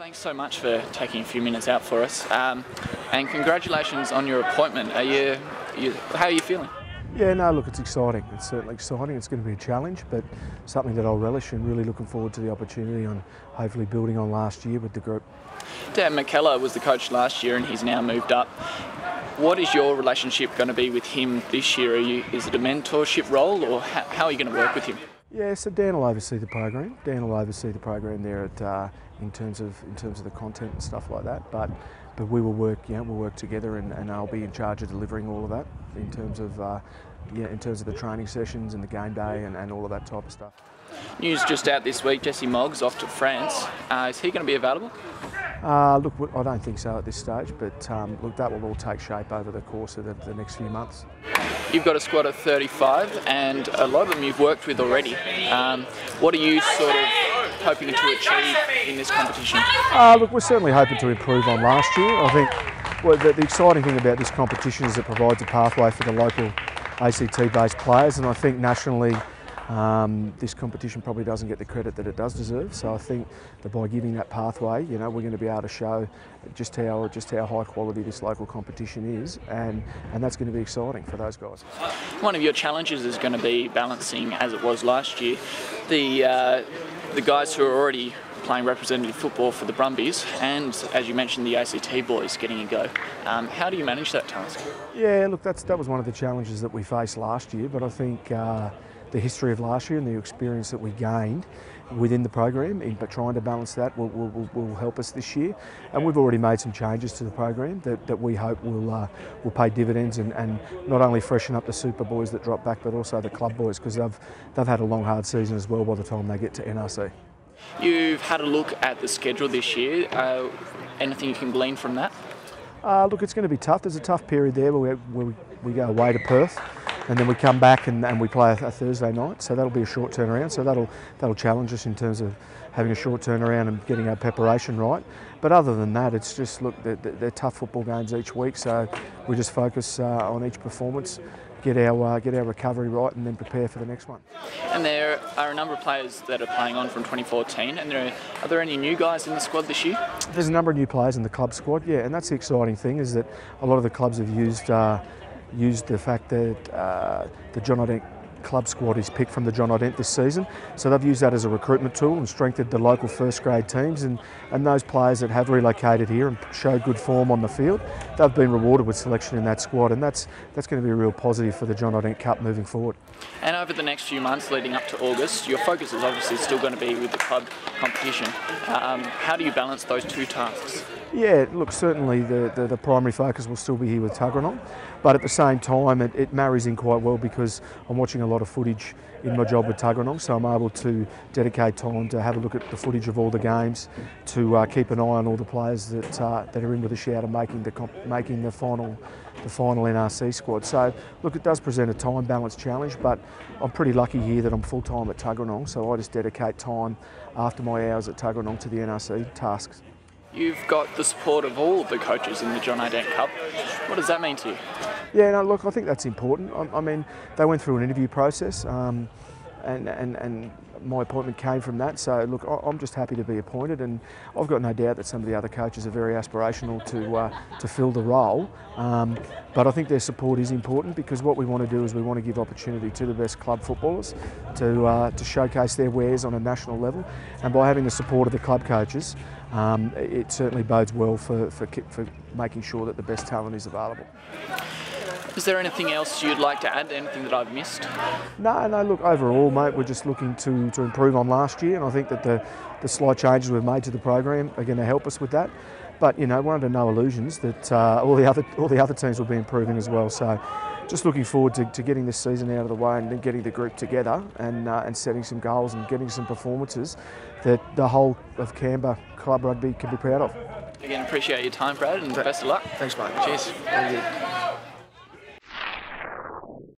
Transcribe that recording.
Thanks so much for taking a few minutes out for us, and congratulations on your appointment. How are you feeling? Yeah, no, look, it's exciting. It's certainly exciting. It's going to be a challenge, but something that I'll relish, and really looking forward to the opportunity on hopefully building on last year with the group. Dan McKellar was the coach last year and he's now moved up. What is your relationship going to be with him this year? Is it a mentorship role, or how are you going to work with him? Yeah, so Dan will oversee the program. Dan will oversee the program there at in terms of the content and stuff like that. But we will work, we'll work together, and I'll be in charge of delivering all of that in terms of the training sessions and the game day and all of that type of stuff. News just out this week: Jesse Moggs off to France. Is he going to be available? Look, I don't think so at this stage, but look, that will all take shape over the course of the next few months. You've got a squad of 35, and a lot of them you've worked with already. What are you sort of hoping to achieve in this competition? Look, we're certainly hoping to improve on last year. I think the exciting thing about this competition is it provides a pathway for the local ACT-based players, and I think nationally this competition probably doesn't get the credit that it does deserve. So I think that by giving that pathway, we're going to be able to show just how high quality this local competition is, and that's going to be exciting for those guys. One of your challenges is going to be balancing, as it was last year, the guys who are already playing representative football for the Brumbies, and as you mentioned, the ACT boys getting a go. How do you manage that task? Yeah, look, that was one of the challenges that we faced last year, but I think the history of last year and the experience that we gained within the program, but trying to balance that will help us this year. And we've already made some changes to the program that we hope will pay dividends and not only freshen up the super boys that drop back, but also the club boys, because they've had a long hard season as well by the time they get to NRC. You've had a look at the schedule this year. Anything you can glean from that? Look, it's going to be tough. There's a tough period there where we go away to Perth, and then we come back and we play a Thursday night. So that'll be a short turnaround. So that'll challenge us in terms of having a short turnaround and getting our preparation right. But other than that, it's just, look, they're tough football games each week. So we just focus on each performance, get our recovery right, and then prepare for the next one. And there are a number of players that are playing on from 2014, and are there any new guys in the squad this year? There's a number of new players in the club squad, yeah, and that's the exciting thing, is that a lot of the clubs have used the fact that the John O'Dent club squad is picked from the John O'Dent this season. So they've used that as a recruitment tool and strengthened the local first grade teams, and those players that have relocated here and showed good form on the field, they've been rewarded with selection in that squad, and that's going to be a real positive for the John O'Dent Cup moving forward. And over the next few months leading up to August, your focus is obviously still going to be with the club competition. How do you balance those two tasks? Yeah, look, certainly the primary focus will still be here with Tuggeranong, but at the same time it marries in quite well, because I'm watching a lot of footage in my job with Tuggeranong, so I'm able to dedicate time to have a look at the footage of all the games, to keep an eye on all the players that are in with a shout of making the final NRC squad. So look, it does present a time balance challenge, but I'm pretty lucky here that I'm full time at Tuggeranong, so I just dedicate time after my hours at Tuggeranong to the NRC tasks. You've got the support of all of the coaches in the John O'Dent Cup. What does that mean to you? Yeah, no, look, I think that's important. I mean, they went through an interview process, and my appointment came from that. So look, I'm just happy to be appointed, and I've got no doubt that some of the other coaches are very aspirational to fill the role. But I think their support is important, because what we want to do is we want to give opportunity to the best club footballers to showcase their wares on a national level, and by having the support of the club coaches, it certainly bodes well for making sure that the best talent is available. Is there anything else you'd like to add? Anything that I've missed? No, look, overall, mate, we're just looking to improve on last year, and I think that the slight changes we've made to the program are going to help us with that. But we're under no illusions that all the other teams will be improving as well. So just looking forward to getting this season out of the way, and then getting the group together and setting some goals and getting some performances that the whole of Canberra Club Rugby can be proud of. Again, appreciate your time, Brad, and best of luck. Thanks, mate. Cheers. Thank you.